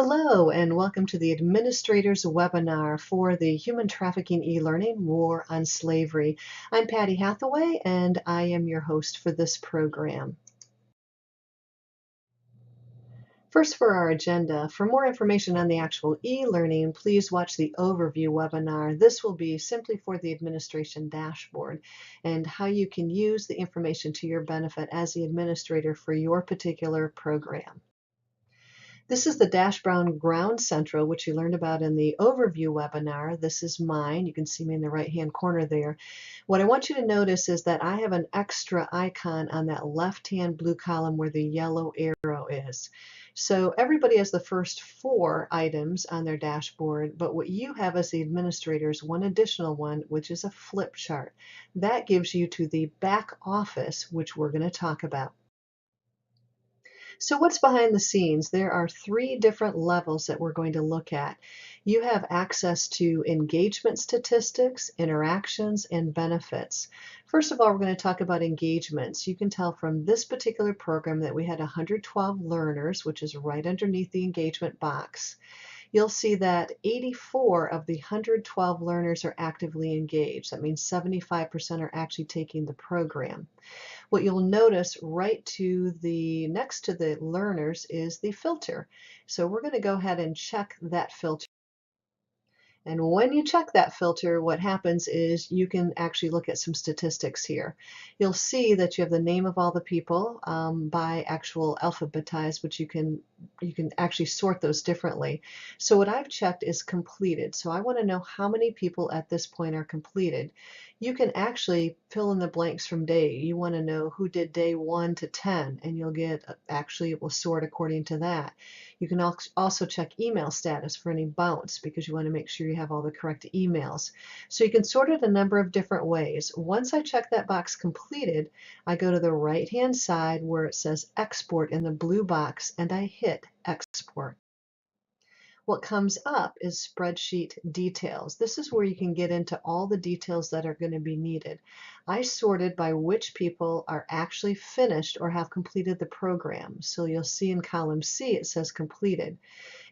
Hello, and welcome to the Administrators Webinar for the Human Trafficking e-Learning War on Slavery. I'm Patty Hathaway, and I am your host for this program. First, for our agenda, for more information on the actual e-learning, please watch the overview webinar. This will be simply for the administration dashboard and how you can use the information to your benefit as the administrator for your particular program. This is the Dash Brown Ground Central, which you learned about in the overview webinar. This is mine. You can see me in the right-hand corner there. What I want you to notice is that I have an extra icon on that left-hand blue column where the yellow arrow is. So everybody has the first 4 items on their dashboard, but what you have as the administrator is one additional one, which is a flip chart. That gives you to the back office, which we're going to talk about. So what's behind the scenes? There are 3 different levels that we're going to look at. You have access to engagement statistics, interactions, and benefits. First of all, we're going to talk about engagements. You can tell from this particular program that we had 112 learners, which is right underneath the engagement box. You'll see that 84 of the 112 learners are actively engaged. That means 75% are actually taking the program. What you'll notice right to the next to the learners is the filter. So we're going to go ahead and check that filter. And when you check that filter, what happens is you can actually look at some statistics here. You'll see that you have the name of all the people by actual alphabetized, which you can actually sort those differently. So what I've checked is completed. So I want to know how many people at this point are completed. You can actually fill in the blanks from day. You want to know who did day 1 to 10, and you'll get, actually it will sort according to that. You can also check email status for any bounce because you want to make sure you have all the correct emails. So you can sort it a number of different ways. Once I check that box completed, I go to the right-hand side where it says export in the blue box and I hit export. What comes up is Spreadsheet Details. This is where you can get into all the details that are going to be needed. I sorted by which people are actually finished or have completed the program. So you'll see in column C it says completed.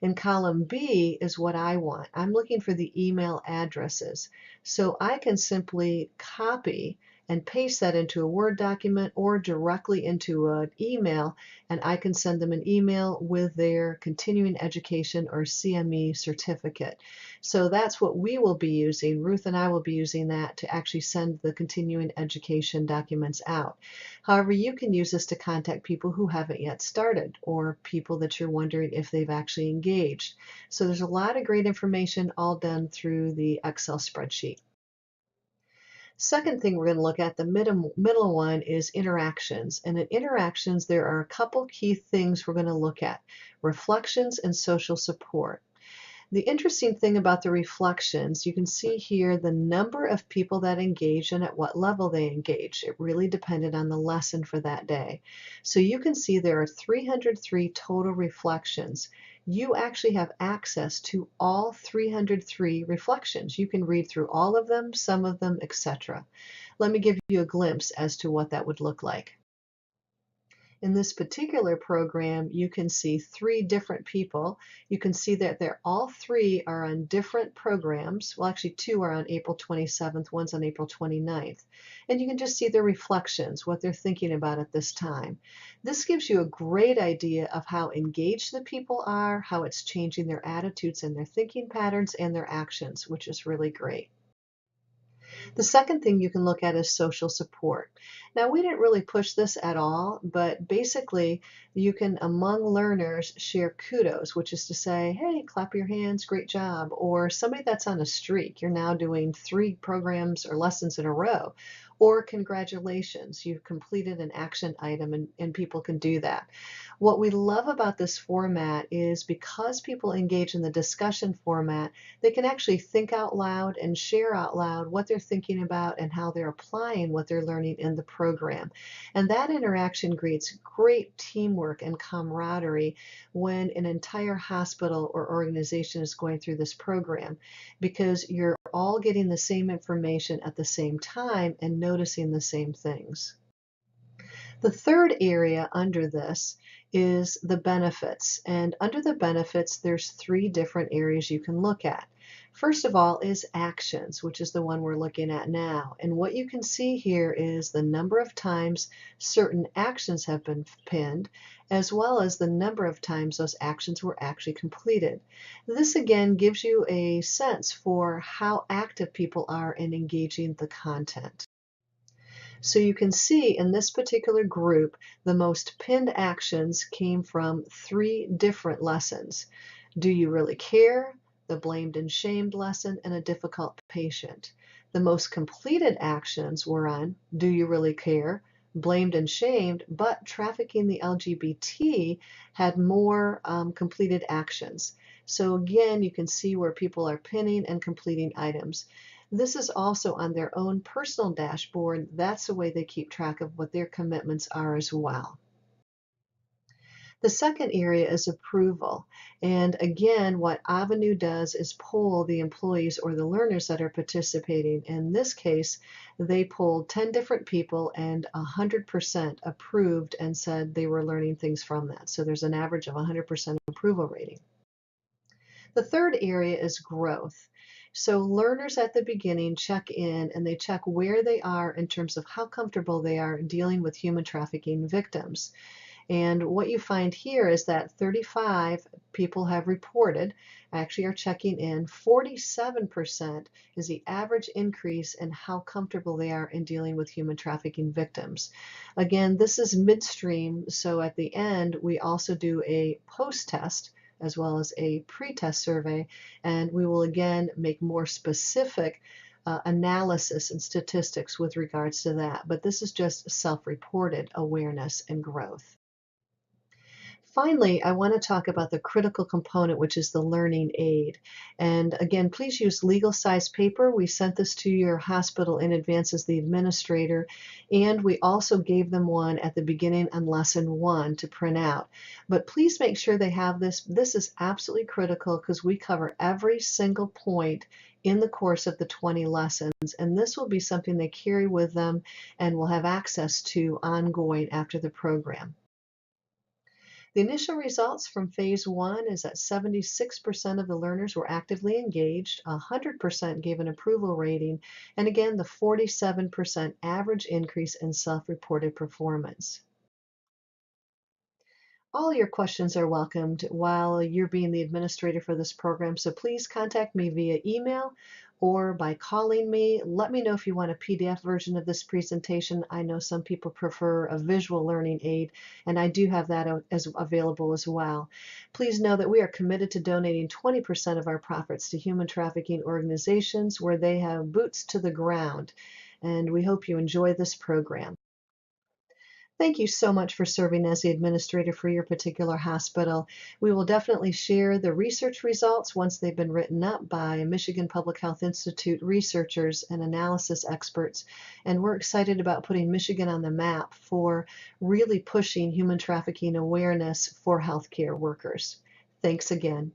In column B is what I want. I'm looking for the email addresses. So I can simply copy and paste that into a Word document or directly into an email, and I can send them an email with their continuing education or CME certificate. So that's what we will be using. Ruth and I will be using that to actually send the continuing education documents out. However, you can use this to contact people who haven't yet started or people that you're wondering if they've actually engaged. So there's a lot of great information all done through the Excel spreadsheet. Second thing we're going to look at, the middle one, is interactions. And in interactions, there are a couple key things we're going to look at: reflections and social support. The interesting thing about the reflections, you can see here the number of people that engaged and at what level they engaged. It really depended on the lesson for that day. So you can see there are 303 total reflections. You actually have access to all 303 reflections. You can read through all of them, some of them, etc. Let me give you a glimpse as to what that would look like. In this particular program, you can see 3 different people. You can see that they're all 3 are on different programs. Well, actually 2 are on April 27th, one's on April 29th. And you can just see their reflections, what they're thinking about at this time. This gives you a great idea of how engaged the people are, how it's changing their attitudes and their thinking patterns and their actions, which is really great. The second thing you can look at is social support. Now, we didn't really push this at all, but basically you can, among learners, share kudos, which is to say, hey, clap your hands, great job. Or somebody that's on a streak, you're now doing 3 programs or lessons in a row. Or congratulations, you've completed an action item, and people can do that. What we love about this format is because people engage in the discussion format, they can actually think out loud and share out loud what they're thinking about and how they're applying what they're learning in the program. And that interaction creates great teamwork and camaraderie when an entire hospital or organization is going through this program, because you're all getting the same information at the same time and noticing the same things. The third area under this is the benefits. And under the benefits, there's three different areas you can look at. First of all is actions, which is the one we're looking at now. And what you can see here is the number of times certain actions have been pinned, as well as the number of times those actions were actually completed. This again gives you a sense for how active people are in engaging the content. So you can see in this particular group, the most pinned actions came from three different lessons. Do you really care? The blamed and shamed lesson, and a difficult patient. The most completed actions were on Do you really care? Blamed and shamed, but trafficking the LGBT had more completed actions. So again, you can see where people are pinning and completing items. This is also on their own personal dashboard. That's the way they keep track of what their commitments are as well. The second area is approval. And again, what Avanoo does is poll the employees or the learners that are participating. In this case, they polled 10 different people and 100% approved and said they were learning things from that. So there's an average of 100% approval rating. The third area is growth. So learners at the beginning check in and they check where they are in terms of how comfortable they are dealing with human trafficking victims. And what you find here is that 35 people have reported, actually are checking in. 47% is the average increase in how comfortable they are in dealing with human trafficking victims. Again, this is midstream, so at the end we also do a post-test as well as a pre-test survey, and we will again make more specific analysis and statistics with regards to that. But this is just self-reported awareness and growth. Finally, I want to talk about the critical component, which is the learning aid. And again, please use legal size paper. We sent this to your hospital in advance as the administrator, and we also gave them one at the beginning on lesson 1 to print out. But please make sure they have this. This is absolutely critical because we cover every single point in the course of the 20 lessons, and this will be something they carry with them and will have access to ongoing after the program. The initial results from phase 1 is that 76% of the learners were actively engaged, 100% gave an approval rating, and again, the 47% average increase in self-reported performance. All your questions are welcomed while you're being the administrator for this program, so please contact me via email or by calling me. Let me know if you want a PDF version of this presentation. I know some people prefer a visual learning aid, and I do have that as available as well. Please know that we are committed to donating 20% of our profits to human trafficking organizations where they have boots to the ground, and we hope you enjoy this program. Thank you so much for serving as the administrator for your particular hospital. We will definitely share the research results once they've been written up by Michigan Public Health Institute researchers and analysis experts. And we're excited about putting Michigan on the map for really pushing human trafficking awareness for healthcare workers. Thanks again.